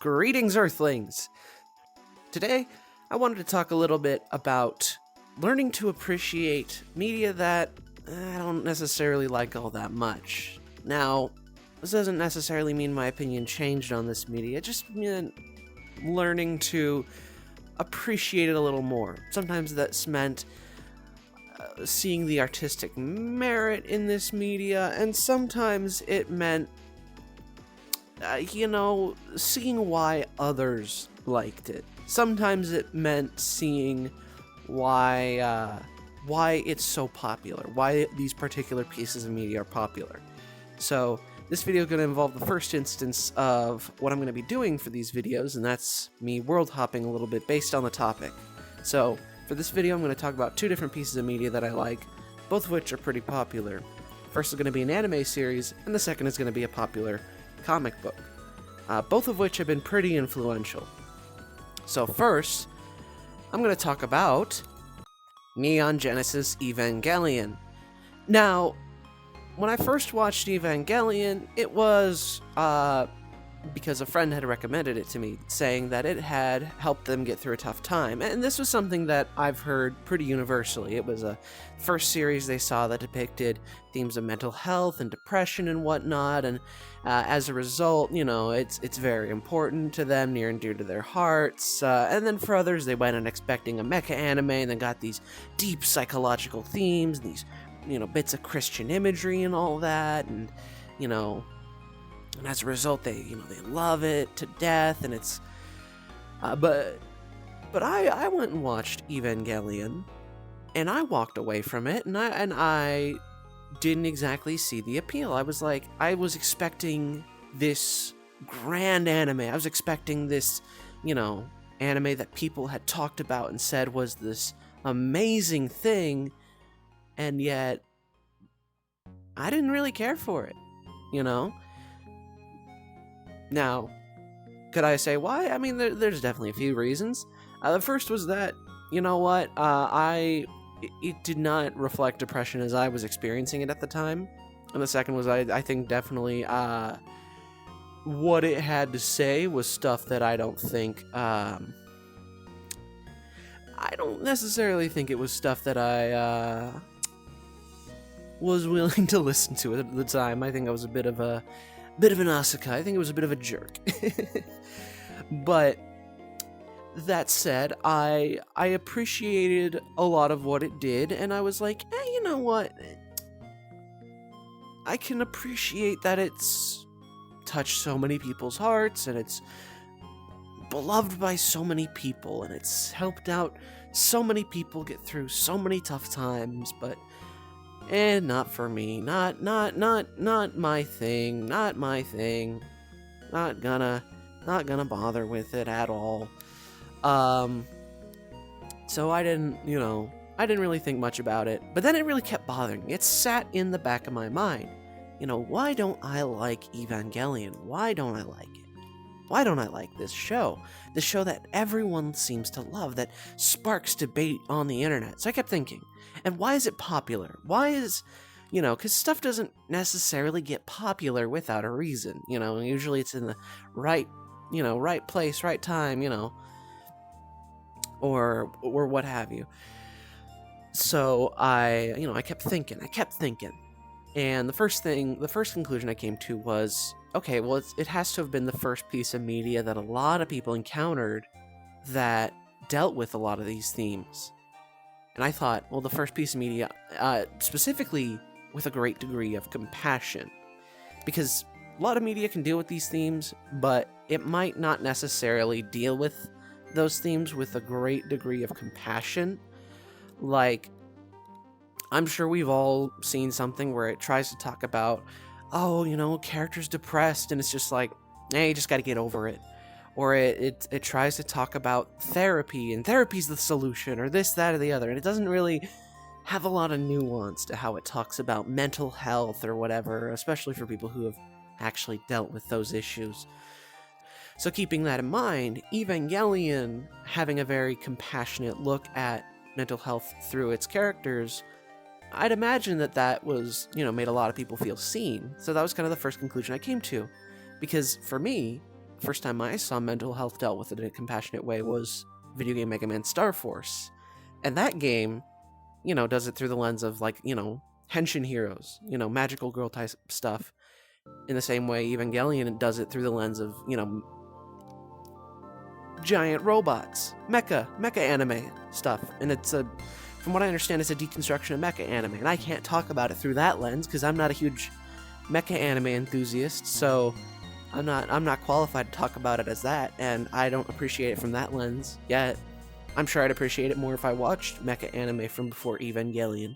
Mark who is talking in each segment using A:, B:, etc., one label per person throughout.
A: Greetings, Earthlings! Today, I wanted to talk a little bit about learning to appreciate media that I don't necessarily like all that much. Now, this doesn't necessarily mean my opinion changed on this media, it just meant learning to appreciate it a little more. Sometimes that's meant seeing the artistic merit in this media, and sometimes it meant seeing why others liked it. Sometimes it meant seeing why it's so popular, why these particular pieces of media are popular. So this video is going to involve the first instance of what I'm going to be doing for these videos, and that's me world hopping a little bit based on the topic. So for this video, I'm going to talk about two different pieces of media that I like, both of which are pretty popular. First is going to be an anime series, and the second is going to be a popular comic book, both of which have been pretty influential. So first, I'm going to talk about Neon Genesis Evangelion. Now, when I first watched Evangelion, it was because a friend had recommended it to me, saying that it had helped them get through a tough time. And this was something that I've heard pretty universally. It was a first series they saw that depicted themes of mental health and depression and whatnot, and as a result, it's very important to them, near and dear to their hearts. And then for others, they went in expecting a mecha anime and then got these deep psychological themes, these bits of Christian imagery and all that, and and as a result, they love it to death, and it's, but I went and watched Evangelion, and I walked away from it, and I didn't exactly see the appeal. I was expecting this grand anime. I was expecting this, anime that people had talked about and said was this amazing thing, and yet I didn't really care for it, Now, could I say why? I mean, there's definitely a few reasons. The first was that, it did not reflect depression as I was experiencing it at the time. And the second was, I think definitely, what it had to say was stuff that I don't necessarily think it was stuff that I, was willing to listen to at the time. I think I was a bit of an Asuka. I think it was a bit of a jerk. But that said, I appreciated a lot of what it did, and I was like, you know what? I can appreciate that it's touched so many people's hearts, and it's beloved by so many people, and it's helped out so many people get through so many tough times, but not for me, not my thing, not gonna bother with it at all. So I didn't really think much about it, but then it really kept bothering me. It sat in the back of my mind. Why don't I like Evangelion? Why don't I like it? Why don't I like this show? The show that everyone seems to love, that sparks debate on the internet. So I kept thinking, and why is it popular? Why is, because stuff doesn't necessarily get popular without a reason, usually it's in the right place, right time, or what have you. So I kept thinking, and the first conclusion I came to was, okay, well, it has to have been the first piece of media that a lot of people encountered that dealt with a lot of these themes. And I thought, well, the first piece of media, specifically with a great degree of compassion, because a lot of media can deal with these themes, but it might not necessarily deal with those themes with a great degree of compassion. Like, I'm sure we've all seen something where it tries to talk about, character's depressed, and it's just like, you just gotta get over it. Or it tries to talk about therapy, and therapy's the solution, or this, that, or the other, and it doesn't really have a lot of nuance to how it talks about mental health or whatever, especially for people who have actually dealt with those issues. So keeping that in mind, Evangelion, having a very compassionate look at mental health through its characters, I'd imagine that was, made a lot of people feel seen. So that was kind of the first conclusion I came to. Because for me, first time I saw mental health dealt with it in a compassionate way was video game MegaMan Star Force. And that game, does it through the lens of, like, henshin heroes, magical girl type stuff, in the same way Evangelion does it through the lens of, giant robots, mecha anime stuff. And from what I understand, it's a deconstruction of mecha anime. And I can't talk about it through that lens because I'm not a huge mecha anime enthusiast, so I'm not qualified to talk about it as that, and I don't appreciate it from that lens yet. I'm sure I'd appreciate it more if I watched mecha anime from before Evangelion.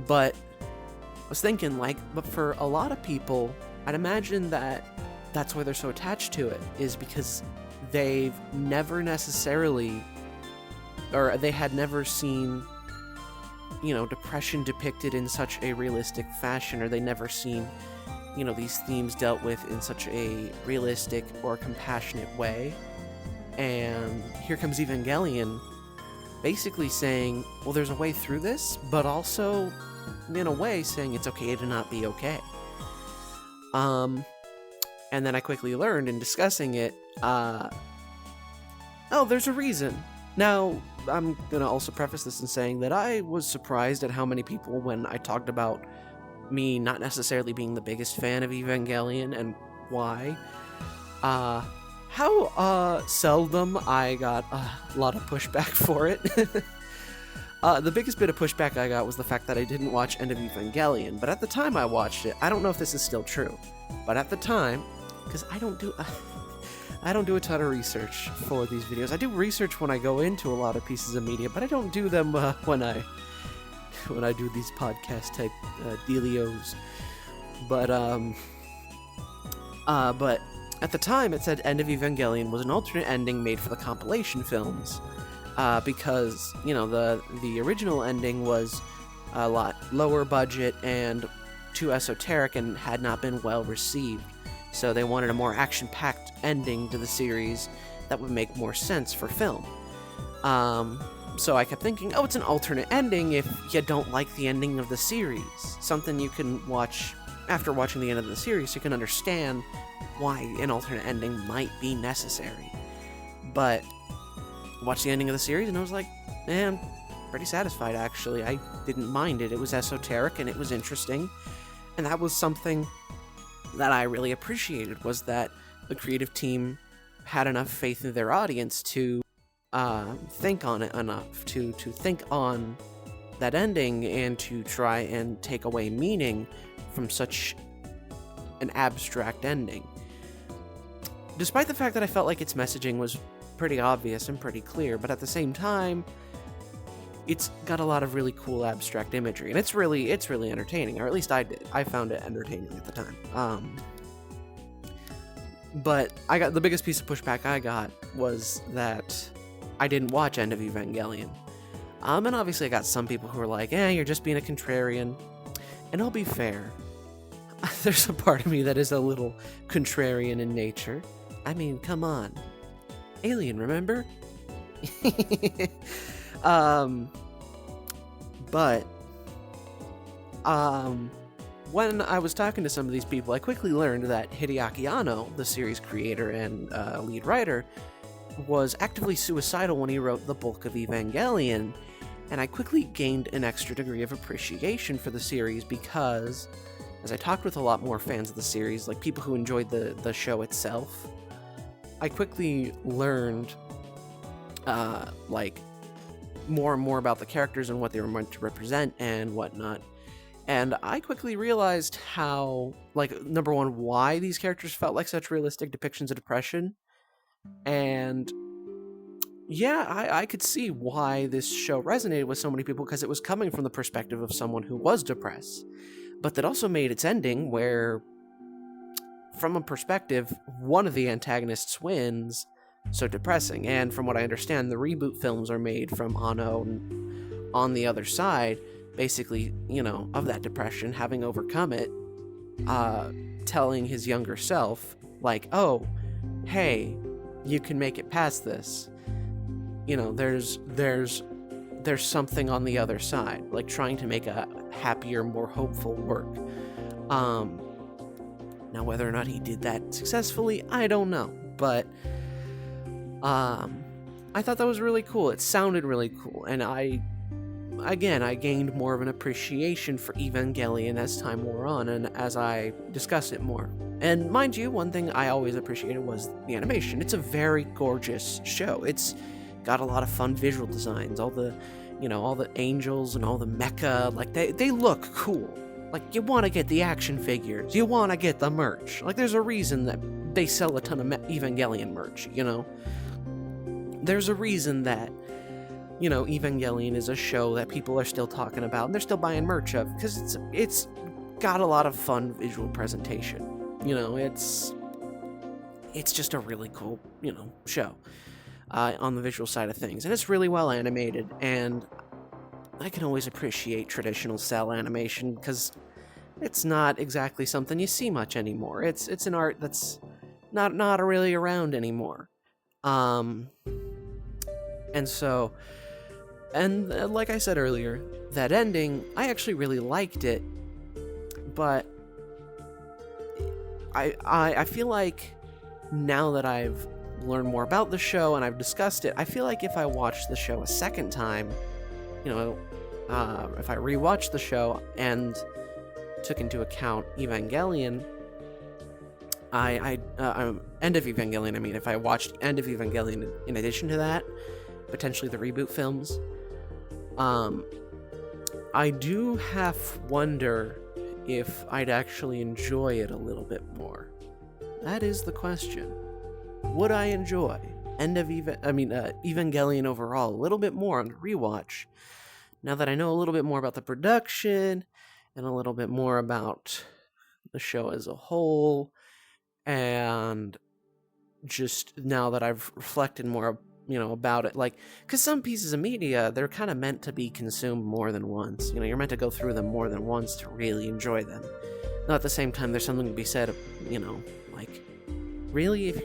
A: But I was thinking, but for a lot of people, I'd imagine that's why they're so attached to it, is because they've never necessarily, or they had never seen, depression depicted in such a realistic fashion, or they never seen, these themes dealt with in such a realistic or compassionate way. And here comes Evangelion basically saying, well, there's a way through this, but also, in a way, saying it's okay to not be okay. And then I quickly learned in discussing it, there's a reason. Now, I'm gonna also preface this in saying that I was surprised at how many people, when I talked about me not necessarily being the biggest fan of Evangelion and why, how seldom I got a lot of pushback for it. The biggest bit of pushback I got was the fact that I didn't watch End of Evangelion, but at the time I watched it, I don't know if this is still true, but at the time, because I don't do a ton of research for these videos. I do research when I go into a lot of pieces of media, but I don't do them when I do these podcast type dealios. But at the time it said End of Evangelion was an alternate ending made for the compilation films, because the original ending was a lot lower budget and too esoteric and had not been well received. So they wanted a more action-packed ending to the series that would make more sense for film. So I kept thinking, it's an alternate ending if you don't like the ending of the series. Something you can watch after watching the end of the series, you can understand why an alternate ending might be necessary. But I watched the ending of the series and I was like, I'm pretty satisfied, actually. I didn't mind it. It was esoteric and it was interesting. And that was something that I really appreciated, was that the creative team had enough faith in their audience to think on it enough, to think on that ending and to try and take away meaning from such an abstract ending. Despite the fact that I felt like its messaging was pretty obvious and pretty clear, but at the same time, it's got a lot of really cool abstract imagery, and it's really entertaining, or at least I did. I found it entertaining at the time. But the biggest piece of pushback I got was that I didn't watch End of Evangelion. And obviously I got some people who were like, you're just being a contrarian. And I'll be fair. There's a part of me that is a little contrarian in nature. I mean, come on. Alien, remember? When I was talking to some of these people, I quickly learned that Hideaki Anno, the series creator and lead writer, was actively suicidal when he wrote the bulk of Evangelion, and I quickly gained an extra degree of appreciation for the series because, as I talked with a lot more fans of the series, like people who enjoyed the show itself, I quickly learned, more and more about the characters and what they were meant to represent and whatnot. And I quickly realized how, number one, why these characters felt like such realistic depictions of depression. And yeah, I could see why this show resonated with so many people, because it was coming from the perspective of someone who was depressed. But that also made its ending where, from a perspective, one of the antagonists wins, so depressing. And from what I understand, the reboot films are made from Anno on the other side, basically, of that depression, having overcome it, telling his younger self, hey, you can make it past this. There's something on the other side, trying to make a happier, more hopeful work. Now whether or not he did that successfully, I don't know, but I thought that was really cool. It sounded really cool, and I gained more of an appreciation for Evangelion as time wore on and as I discussed it more. And mind you, one thing I always appreciated was the animation. It's a very gorgeous show. It's got a lot of fun visual designs. All the angels and all the mecha, like they look cool. Like, you want to get the action figures. You want to get the merch. Like, there's a reason that they sell a ton of Evangelion merch, you know? There's a reason that, Evangelion is a show that people are still talking about and they're still buying merch of, because it's got a lot of fun visual presentation. It's just a really cool, show on the visual side of things. And it's really well animated, and I can always appreciate traditional cell animation because it's not exactly something you see much anymore. It's an art that's not really around anymore. And like I said earlier, that ending, I actually really liked it, but I feel like now that I've learned more about the show and I've discussed it, I feel like if I watched the show a second time, if I rewatched the show and took into account Evangelion, End of Evangelion, I mean, if I watched End of Evangelion in addition to that, potentially the reboot films, I do half wonder if I'd actually enjoy it a little bit more. That is the question. Would I enjoy Evangelion overall a little bit more on the rewatch, now that I know a little bit more about the production and a little bit more about the show as a whole, and just now that I've reflected more, about it, like, because some pieces of media, they're kind of meant to be consumed more than once. You're meant to go through them more than once to really enjoy them. Now, at the same time, there's something to be said, like, really, if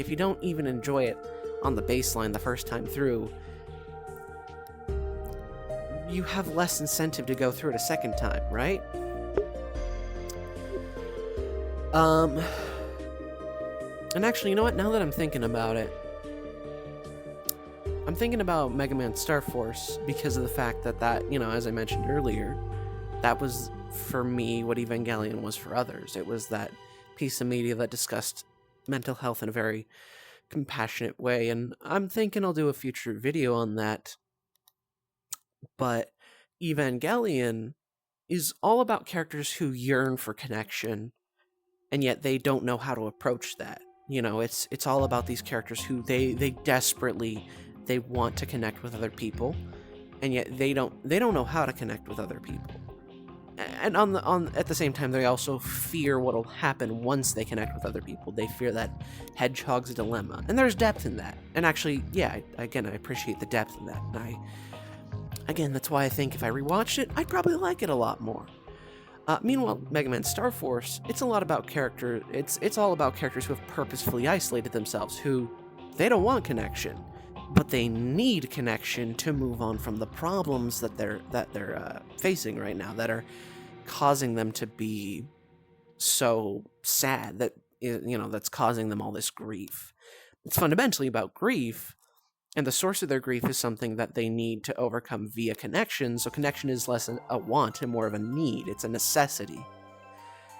A: you don't even enjoy it on the baseline the first time through, you have less incentive to go through it a second time, right? And actually, you know what? Now that I'm thinking about it, I'm thinking about MegaMan Star Force because of the fact that, as I mentioned earlier, that was, for me, what Evangelion was for others. It was that piece of media that discussed mental health in a very compassionate way, and I'm thinking I'll do a future video on that. But Evangelion is all about characters who yearn for connection, and yet they don't know how to approach that. It's all about these characters who they desperately want to connect with other people, and yet they don't know how to connect with other people. And at the same time, they also fear what'll happen once they connect with other people. They fear that hedgehog's dilemma, and there's depth in that. And actually, yeah, I appreciate the depth in that. And that's why I think if I rewatched it, I'd probably like it a lot more. Meanwhile, MegaMan Star Force, it's a lot about character. It's all about characters who have purposefully isolated themselves, who they don't want connection, but they need connection to move on from the problems that they're facing right now, that are causing them to be so sad, that that's causing them all this grief. It's fundamentally about grief, and the source of their grief is something that they need to overcome via connection. So connection is less a want and more of a need. It's a necessity.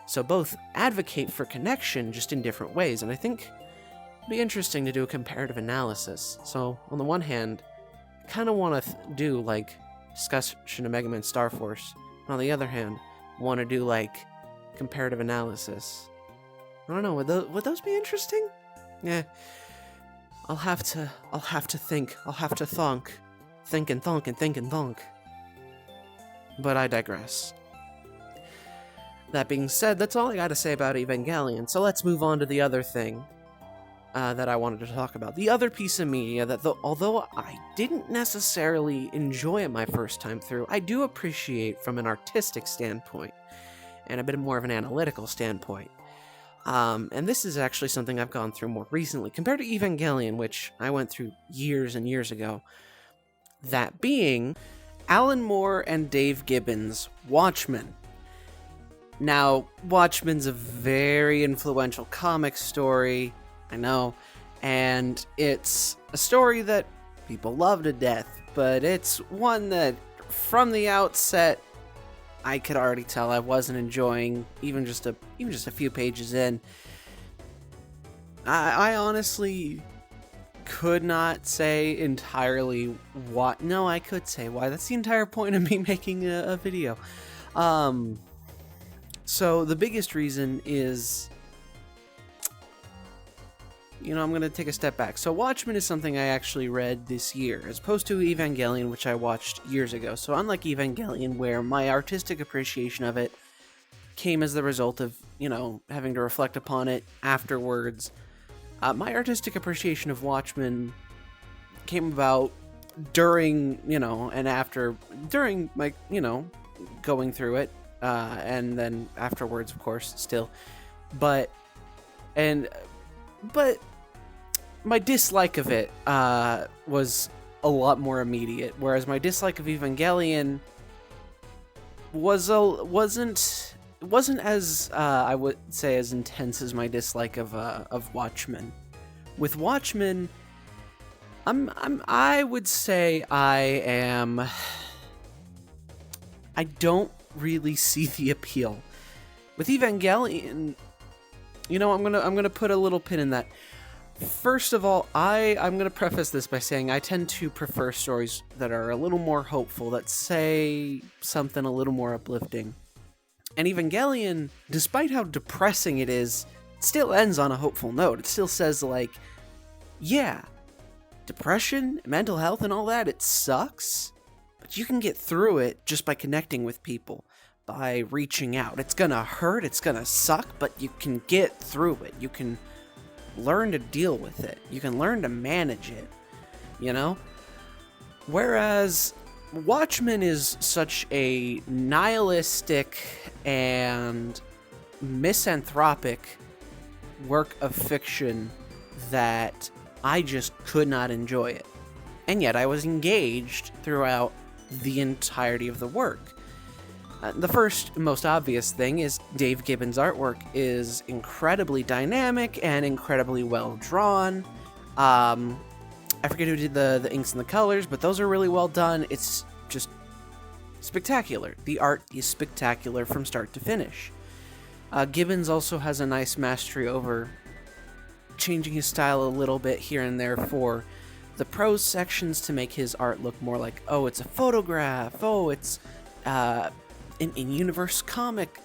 A: So both advocate for connection, just in different ways, and I think be interesting to do a comparative analysis. So on the one hand, I kind of want to do like discussion of MegaMan Star Force, and on the other hand, want to do like comparative analysis. I don't know, would those be interesting? Yeah, I'll have to think. I'll have to think and thonk. But I digress. That being said, that's all I gotta say about Evangelion. So let's move on to the other thing that I wanted to talk about. The other piece of media that, although I didn't necessarily enjoy it my first time through, I do appreciate from an artistic standpoint and a bit more of an analytical standpoint. And this is actually something I've gone through more recently, compared to Evangelion, which I went through years and years ago. That being Alan Moore and Dave Gibbons' Watchmen. Now, Watchmen's a very influential comic story, I know, and it's a story that people love to death, but it's one that, from the outset, I could already tell I wasn't enjoying, even just a few pages in. I honestly could not say entirely what. No, I could say why. That's the entire point of me making a video. So the biggest reason is, I'm going to take a step back. So Watchmen is something I actually read this year, as opposed to Evangelion, which I watched years ago. So unlike Evangelion, where my artistic appreciation of it came as the result of, having to reflect upon it afterwards, my artistic appreciation of Watchmen came about during, and after, during my, going through it, and then afterwards, of course, still. But my dislike of it was a lot more immediate, whereas my dislike of Evangelion wasn't as I would say as intense as my dislike of Watchmen. With Watchmen, I would say I don't really see the appeal. With Evangelion, I'm gonna put a little pin in that. First of all, I'm going to preface this by saying I tend to prefer stories that are a little more hopeful, that say something a little more uplifting. And Evangelion, despite how depressing it is, still ends on a hopeful note. It still says, yeah, depression, mental health, and all that, it sucks, but you can get through it just by connecting with people, by reaching out. It's going to hurt, it's going to suck, but you can get through it. You can learn to deal with it. You can learn to manage it, Whereas Watchmen is such a nihilistic and misanthropic work of fiction that I just could not enjoy it. And yet I was engaged throughout the entirety of the work. The first, most obvious thing is Dave Gibbons' artwork is incredibly dynamic and incredibly well drawn. I forget who did the inks and the colors, but those are really well done. It's just spectacular. The art is spectacular from start to finish. Gibbons also has a nice mastery over changing his style a little bit here and there for the prose sections to make his art look more like, oh, it's a photograph, oh, it's an in-universe comic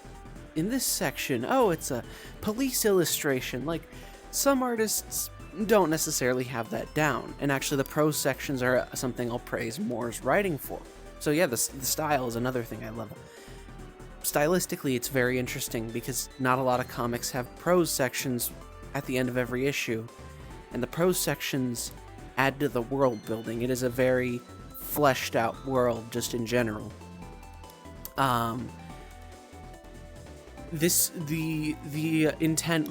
A: in this section, oh, it's a police illustration. Like, some artists don't necessarily have that down, and actually the prose sections are something I'll praise Moore's writing for. So yeah, the style is another thing I love. Stylistically, it's very interesting because not a lot of comics have prose sections at the end of every issue, and the prose sections add to the world building. It is a very fleshed out world just in general. The intent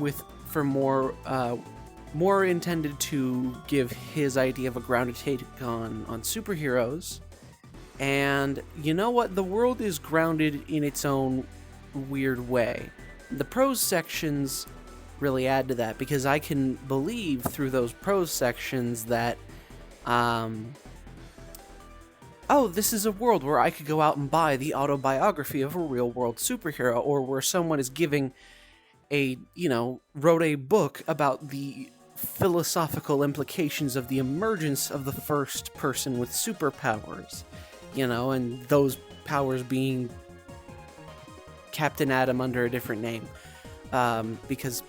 A: for more intended to give his idea of a grounded take on superheroes, and you know what? The world is grounded in its own weird way. The prose sections really add to that because I can believe through those prose sections that oh, this is a world where I could go out and buy the autobiography of a real-world superhero, or where someone is giving wrote a book about the philosophical implications of the emergence of the first person with superpowers, and those powers being Captain Atom under a different name, because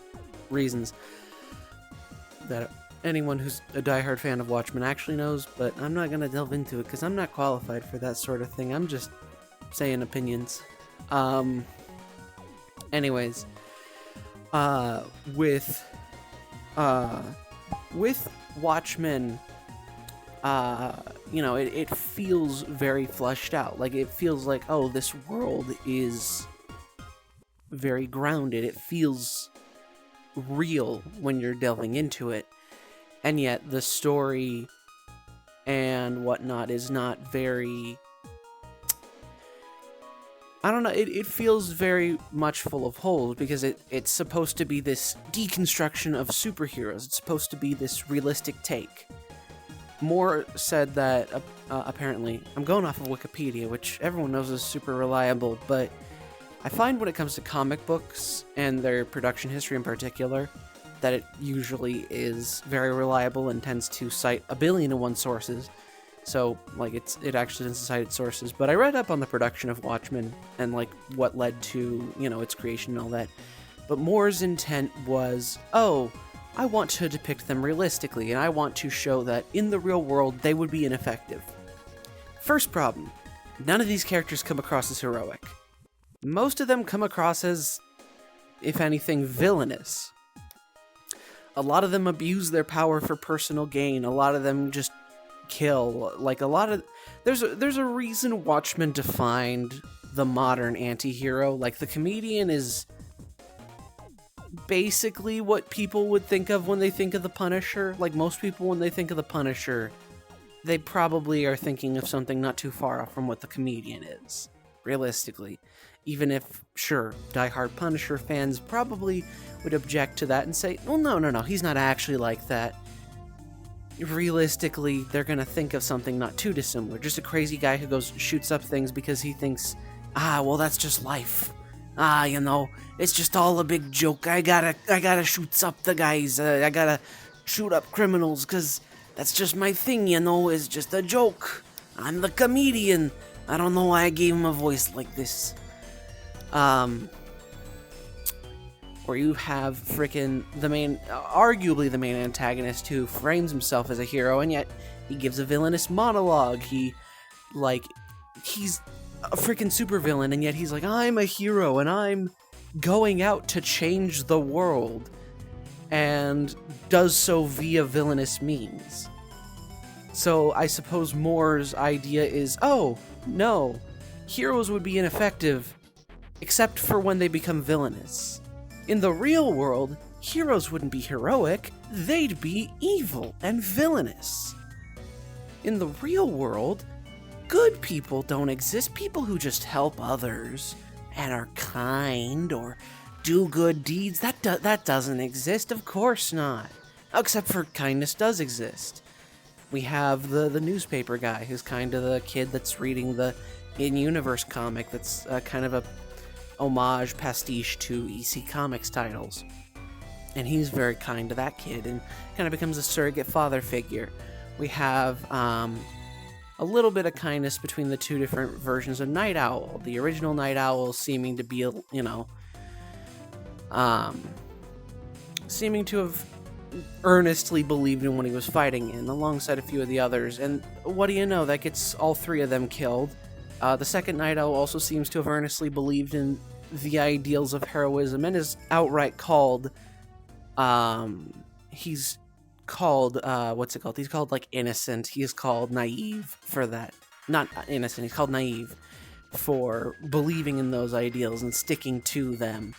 A: reasons that anyone who's a diehard fan of Watchmen actually knows, but I'm not going to delve into it because I'm not qualified for that sort of thing. I'm just saying opinions. Anyways, with Watchmen, it feels very fleshed out. Like, it feels like, oh, this world is very grounded. It feels real when you're delving into it. And yet the story and whatnot is not very I don't know, it feels very much full of holes because it's supposed to be this deconstruction of superheroes. It's supposed to be this realistic take. Moore said that, apparently, I'm going off of Wikipedia, which everyone knows is super reliable, but I find when it comes to comic books and their production history in particular, that it usually is very reliable and tends to cite 1,000,000,001 sources. So, like, it actually doesn't cite its sources. But I read up on the production of Watchmen and, like, what led to, its creation and all that. But Moore's intent was, I want to depict them realistically, and I want to show that in the real world they would be ineffective. First problem, none of these characters come across as heroic. Most of them come across as, if anything, villainous. A lot of them abuse their power for personal gain. A lot of them just kill. Like, there's a reason Watchmen defined the modern anti-hero. Like, the comedian is basically what people would think of when they think of the Punisher. Like, most people, when they think of the Punisher, they probably are thinking of something not too far off from what the comedian is, realistically. Even if, sure, diehard Punisher fans probably would object to that and say, well, no, he's not actually like that. Realistically, they're gonna think of something not too dissimilar. Just a crazy guy who goes shoots up things because he thinks, well, that's just life. It's just all a big joke. I gotta shoot up the guys. I gotta shoot up criminals because that's just my thing, it's just a joke. I'm the comedian. I don't know why I gave him a voice like this. Or you have arguably the main antagonist who frames himself as a hero, and yet he gives a villainous monologue. He's a freaking supervillain, and yet he's like, I'm a hero, and I'm going out to change the world, and does so via villainous means. So I suppose Moore's idea is, no, heroes would be ineffective, except for when they become villainous. In the real world, heroes wouldn't be heroic, they'd be evil and villainous. In the real world, good people don't exist. People who just help others and are kind or do good deeds, that doesn't exist, of course not. Except for kindness does exist. We have the newspaper guy who's kind of the kid that's reading the in-universe comic that's kind of a homage pastiche to EC Comics titles. And he's very kind to that kid and kind of becomes a surrogate father figure. We have a little bit of kindness between the two different versions of Night Owl. The original Night Owl seeming to be, seeming to have earnestly believed in what he was fighting in, alongside a few of the others. And what do you know, that gets all three of them killed. The second Night Owl also seems to have earnestly believed in the ideals of heroism and is outright called, he's called, he's called, like, innocent. He is called naive for that. Not innocent, he's called naive for believing in those ideals and sticking to them.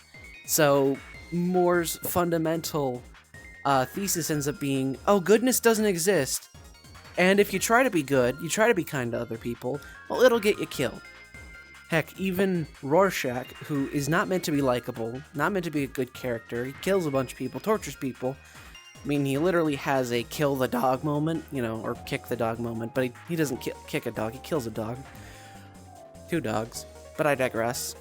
A: So Moore's fundamental thesis ends up being, goodness doesn't exist. And if you try to be good, you try to be kind to other people, well, it'll get you killed. Heck, even Rorschach, who is not meant to be likable, not meant to be a good character, he kills a bunch of people, tortures people. I mean, he literally has a kill the dog moment, or kick the dog moment, but he doesn't kick a dog, he kills a dog. 2 dogs, but I digress.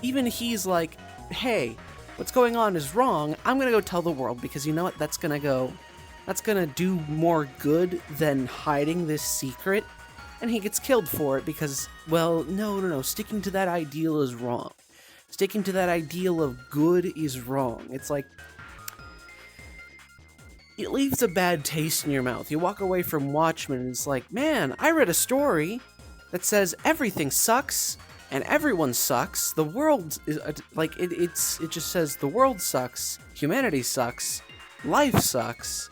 A: Even he's like, hey, what's going on is wrong, I'm gonna go tell the world, because you know what, that's gonna do more good than hiding this secret, and he gets killed for it because, well, no, sticking to that ideal is wrong. Sticking to that ideal of good is wrong. It's like, it leaves a bad taste in your mouth. You walk away from Watchmen and it's like, man, I read a story that says everything sucks and everyone sucks. The world is, it just says the world sucks, humanity sucks, life sucks.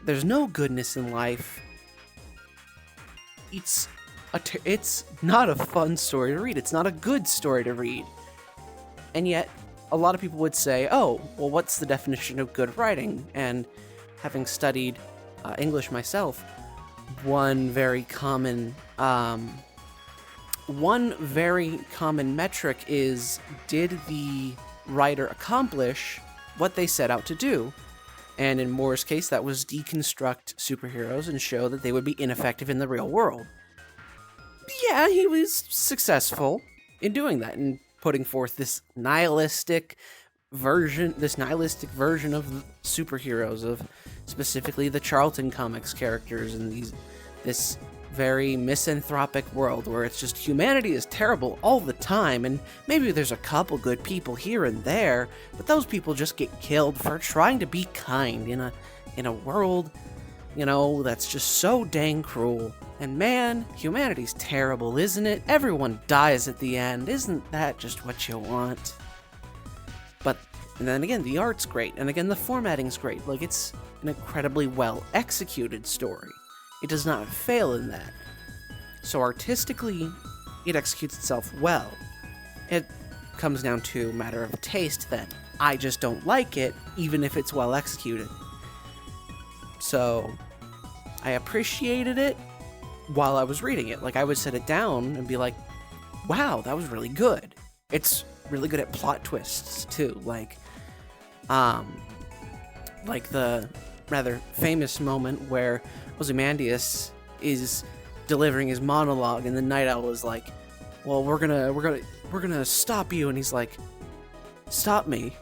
A: There's no goodness in life. It's not a fun story to read. It's not a good story to read. And yet, a lot of people would say, well, what's the definition of good writing? And having studied English myself, one very common one very common metric is, did the writer accomplish what they set out to do? And in Moore's case, that was deconstruct superheroes and show that they would be ineffective in the real world. Yeah, he was successful in doing that and putting forth this nihilistic version of superheroes, of specifically the Charlton Comics characters, and this very misanthropic world where it's just humanity is terrible all the time, and maybe there's a couple good people here and there, but those people just get killed for trying to be kind in a world, that's just so dang cruel. And man, humanity's terrible, isn't it? Everyone dies at the end. Isn't that just what you want? And then again, the art's great, and again, the formatting's great. Like, it's an incredibly well-executed story. It does not fail in that. So artistically, it executes itself well. It comes down to a matter of taste then. I just don't like it, even if it's well executed. So, I appreciated it while I was reading it. Like, I would set it down and be like, wow, that was really good. It's really good at plot twists, too. Like the rather famous moment where Ozymandias is delivering his monologue, and the Night Owl is like, well, we're gonna stop you, and he's like, stop me?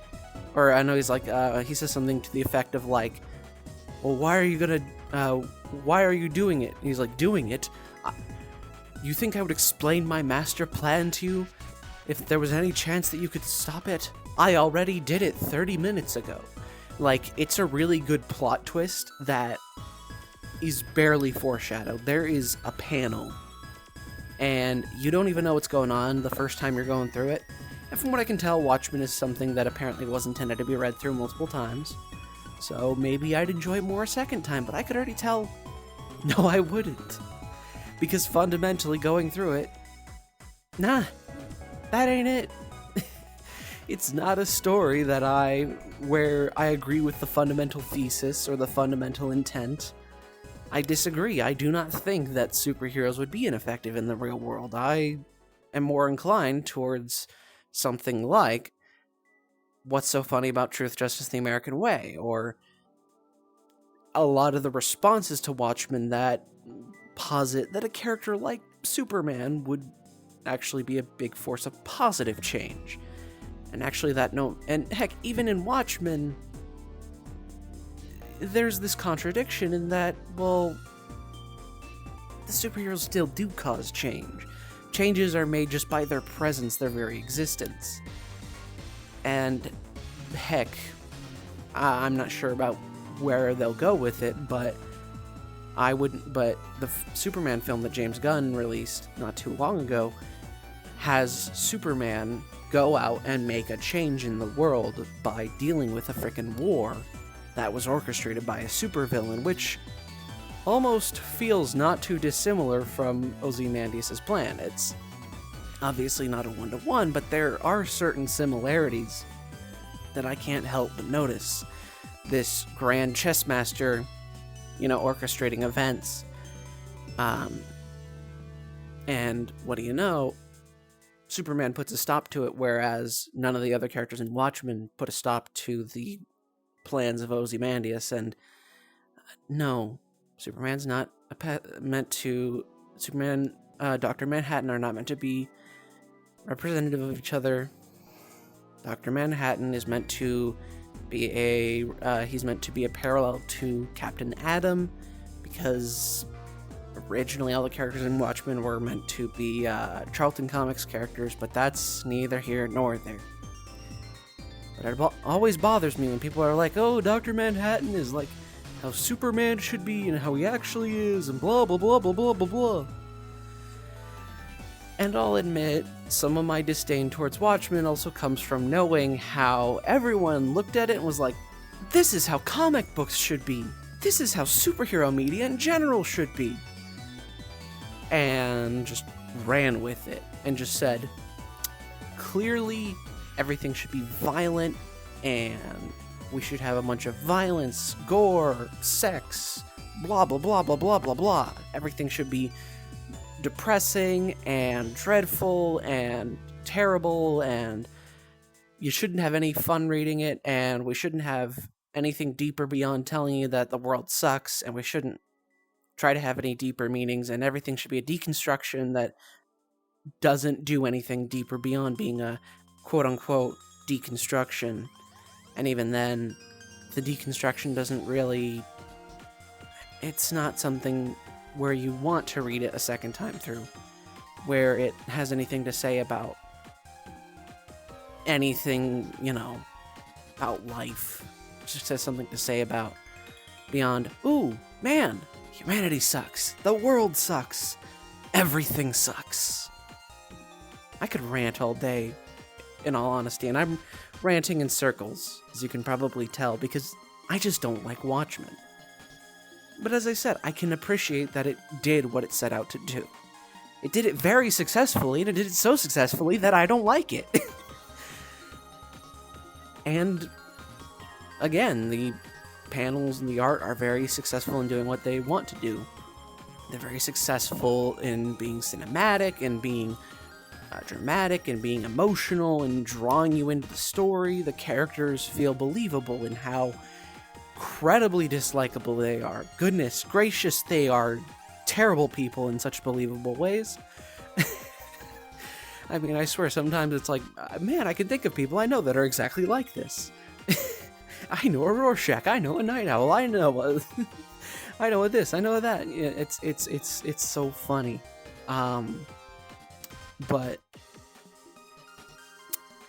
A: Or I know he's like, he says something to the effect of like, well, why are you doing it? And he's like, doing it? You think I would explain my master plan to you if there was any chance that you could stop it? I already did it 30 minutes ago. Like, it's a really good plot twist that is barely foreshadowed. There is a panel, and you don't even know what's going on the first time you're going through it. And from what I can tell, Watchmen is something that apparently was intended to be read through multiple times. So maybe I'd enjoy it more a second time, but I could already tell, no, I wouldn't. Because fundamentally going through it, nah, that ain't it. It's not a story where I agree with the fundamental thesis or the fundamental intent. I disagree. I do not think that superheroes would be ineffective in the real world. I am more inclined towards something like What's So Funny About Truth, Justice, the American Way, or a lot of the responses to Watchmen that posit that a character like Superman would actually be a big force of positive change. And actually and heck, even in Watchmen, there's this contradiction in that, well, the superheroes still do cause change. Changes are made just by their presence, their very existence. And heck, I'm not sure about where they'll go with it, but the Superman film that James Gunn released not too long ago has Superman go out and make a change in the world by dealing with a frickin' war that was orchestrated by a supervillain, which almost feels not too dissimilar from Ozymandias' plan. It's obviously not a one-to-one, but there are certain similarities that I can't help but notice. This grand chess master, orchestrating events. And what do you know? Superman puts a stop to it, whereas none of the other characters in Watchmen put a stop to the plans of Ozymandias. And no, Superman's not Superman, Dr. Manhattan are not meant to be representative of each other. Dr. Manhattan is meant to be he's meant to be a parallel to Captain Atom, because originally all the characters in Watchmen were meant to be Charlton Comics characters, but that's neither here nor there. But it always bothers me when people are like, oh, Dr. Manhattan is like how Superman should be and how he actually is, and blah, blah, blah, blah, blah, blah, blah. And I'll admit, some of my disdain towards Watchmen also comes from knowing how everyone looked at it and was like, this is how comic books should be. This is how superhero media in general should be. And just ran with it and just said, clearly everything should be violent, and we should have a bunch of violence, gore, sex, blah, blah, blah, blah, blah, blah, blah. Everything should be depressing and dreadful and terrible, and you shouldn't have any fun reading it, and we shouldn't have anything deeper beyond telling you that the world sucks, and we shouldn't try to have any deeper meanings, and everything should be a deconstruction that doesn't do anything deeper beyond being a quote-unquote deconstruction. And even then, the deconstruction doesn't really... It's not something where you want to read it a second time through, where it has anything to say about anything, about life. It just has something to say about beyond, ooh, man, humanity sucks. The world sucks. Everything sucks. I could rant all day, in all honesty, and I'm ranting in circles, as you can probably tell, because I just don't like Watchmen. But as I said, I can appreciate that it did what it set out to do. It did it very successfully, and it did it so successfully that I don't like it. And, again, the panels and the art are very successful in doing what they want to do. They're very successful in being cinematic and being dramatic and being emotional and drawing you into the story. The characters feel believable in how incredibly dislikable they are. Goodness gracious, they are terrible people in such believable ways. I mean, I swear, sometimes it's like, man, I can think of people I know that are exactly like this. I know a Rorschach, I know a Night Owl, I know I know this, I know that. Yeah, it's so funny. But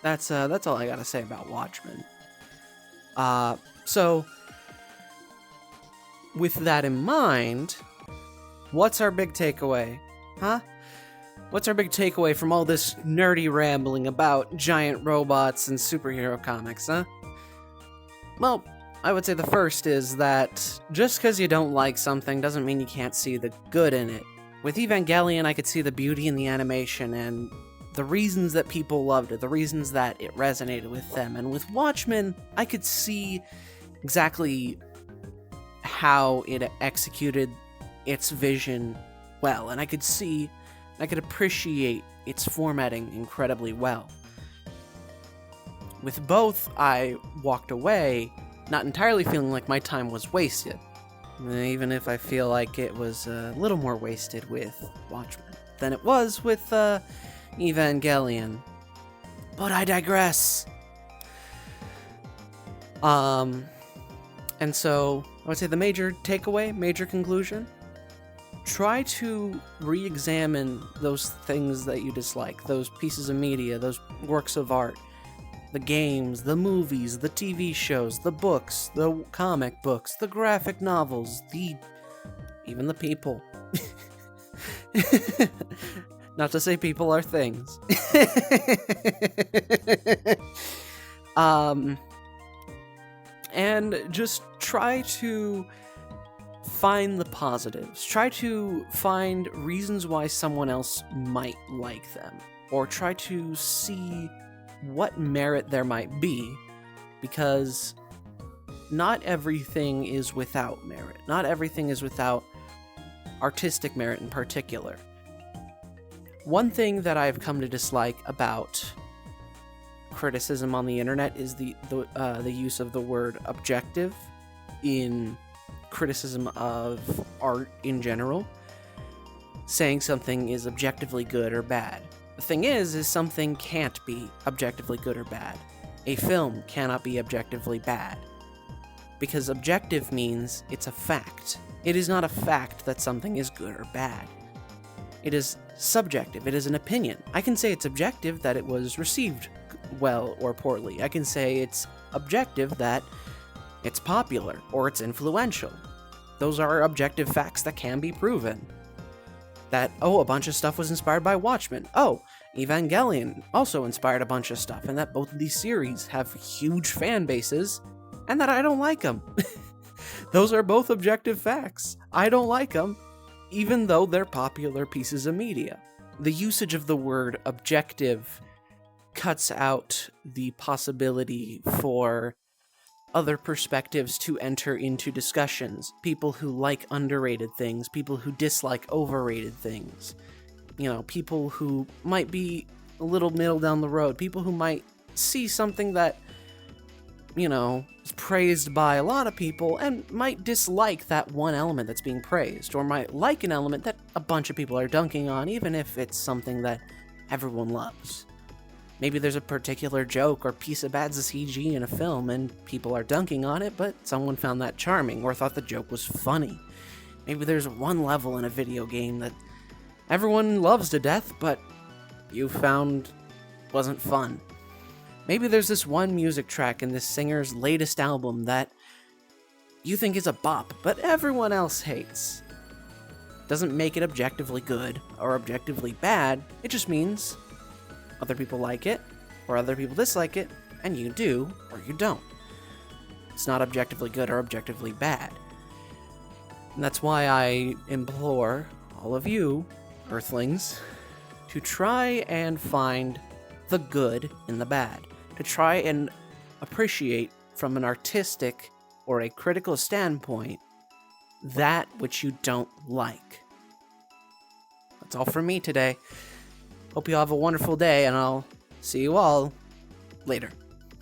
A: that's all I gotta say about Watchmen. So with that in mind, what's our big takeaway? Huh? What's our big takeaway from all this nerdy rambling about giant robots and superhero comics, huh? Well, I would say the first is that just because you don't like something doesn't mean you can't see the good in it. With Evangelion, I could see the beauty in the animation and the reasons that people loved it, the reasons that it resonated with them. And with Watchmen, I could see exactly how it executed its vision well, and I could appreciate its formatting incredibly well. With both, I walked away not entirely feeling like my time was wasted, even if I feel like it was a little more wasted with Watchmen than it was with Evangelion. But I digress. And so, I would say the major takeaway, major conclusion, try to re-examine those things that you dislike, those pieces of media, those works of art, the games, the movies, the TV shows, the books, the comic books, the graphic novels, even the people. Not to say people are things. And just try to find the positives. Try to find reasons why someone else might like them. Or try to see what merit there might be, because not everything is without merit. Not everything is without artistic merit in particular. One thing that I've come to dislike about criticism on the internet is the use of the word objective in criticism of art in general, saying something is objectively good or bad. The thing is something can't be objectively good or bad. A film cannot be objectively bad, because objective means it's a fact. It is not a fact that something is good or bad. It is subjective. It is an opinion. I can say it's objective that it was received well or poorly. I can say it's objective that it's popular or it's influential. Those are objective facts that can be proven. That, a bunch of stuff was inspired by Watchmen. Evangelion also inspired a bunch of stuff, and that both of these series have huge fan bases, and that I don't like them. Those are both objective facts. I don't like them, even though they're popular pieces of media. The usage of the word objective cuts out the possibility for other perspectives to enter into discussions. People who like underrated things, people who dislike overrated things. people who might be a little middle down the road, people who might see something that, is praised by a lot of people and might dislike that one element that's being praised, or might like an element that a bunch of people are dunking on, even if it's something that everyone loves. Maybe there's a particular joke or piece of bad CG in a film and people are dunking on it, but someone found that charming or thought the joke was funny. Maybe there's one level in a video game that everyone loves to death, but you found wasn't fun. Maybe there's this one music track in this singer's latest album that you think is a bop, but everyone else hates. Doesn't make it objectively good or objectively bad, it just means other people like it, or other people dislike it, and you do, or you don't. It's not objectively good or objectively bad. And that's why I implore all of you, Earthlings, to try and find the good in the bad. To try and appreciate from an artistic or a critical standpoint that which you don't like. That's all from me today. Hope you all have a wonderful day, and I'll see you all later.